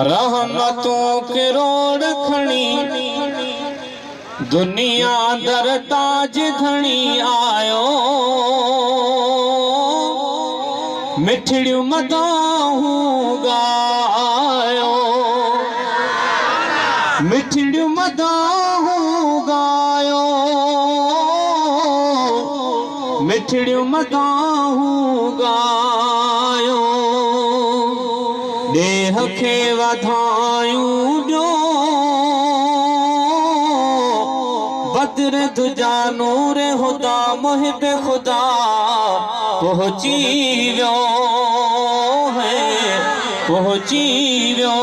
रहमतों के रोड खणी दुनिया दर ताज धणी आयो। मिठड़ियूं मदाहूं गायो, मिठड़ियूं मदाहूं गायो, मिठड़ियूं मदाहूं गायो। देह खे वधायूं ॾियो, बद्र दुजा नूर हुदा मुहिब खुदा पहुची वियो है, पहुची वियो।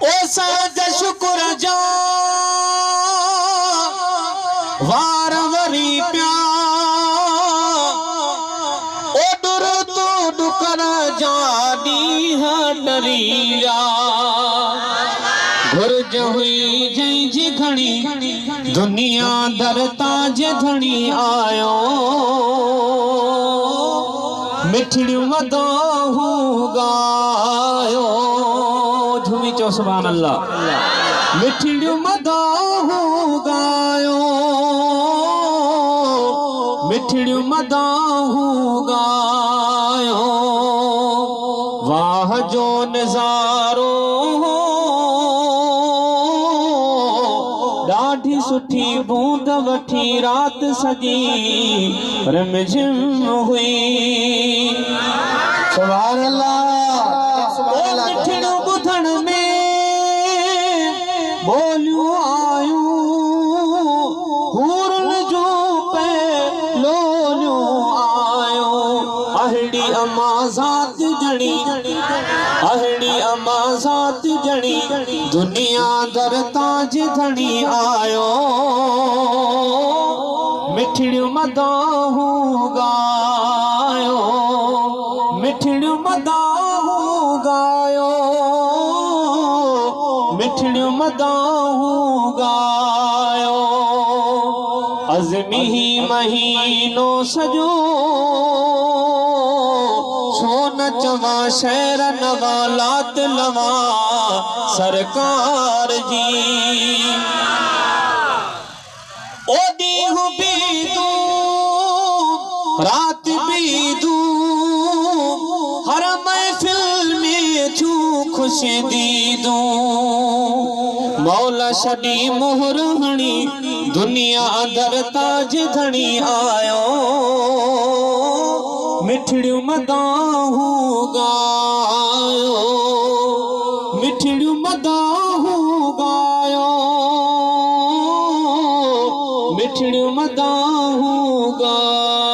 ओ साद शुक्र जा वार वरी प्या, ओ डुर तू डुकर जा ॾींह डरिया। घुर्ज हुई जंहिंजी घणी दुनिया दर ताज धणी आयो। मिठड़ियूं मदाहूं गायो, झूमी चो सुभान अल्लाह। मिठड़ियूं मदाहूं गायो, मिठड़ियूं मदाहूं गायो। वाह जो नज़ारो ॾाढी सुठी बूंद वठी रात सजी रिमझिम हुई। सुभान अल्लाह। मिठड़ियूं ॿुधण में बोलियूं आयूं, हूरन जो लोलियूं आयो। अहिड़ी अमा ज़ात जणी, अहिड़ी अमा ज़ात जणी दुनिया दर ताज धणी आयो। मिठड़ियूं मदाहूं गायो, मिठड़ियूं मदाहूं गायो, मिठड़ियूं मदाहूं गायो। अज़मी महीनो सजो सोन चवा शहर नवालात लवा सरकार जी। ओ ॾींहुं बीतू रात बीतू, हर महफिल में थियूं ख़ुशी दीदू। मौला छॾी मोहर हणी दुनिया दर ताज धणी आयो। मिठड़ियूं मदाहूं गायो, मिठड़ियूं मदाहूं गायो, मिठड़ियूं मदाहूं गायो।